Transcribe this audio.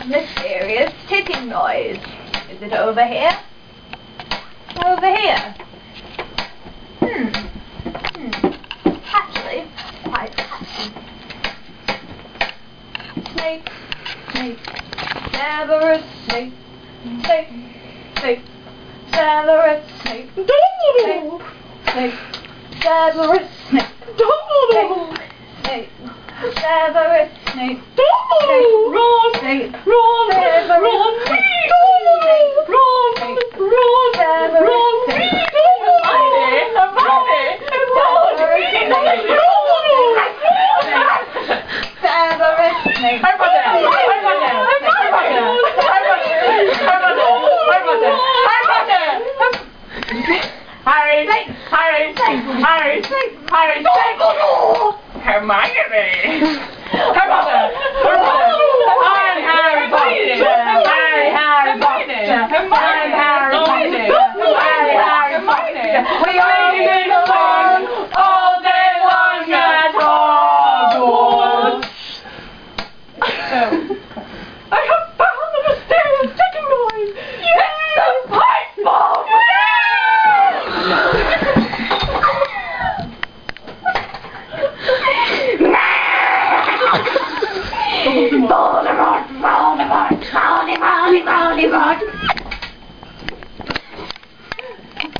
mysterious ticking noise? Is it over here? Over here? Actually, quite catchy. Snake, snake, never a snake. Snake, snake, never a snake. Snake, snake, never a snake. Snake, never a snake. Run, Snake, run, never a run, snake. Hermione!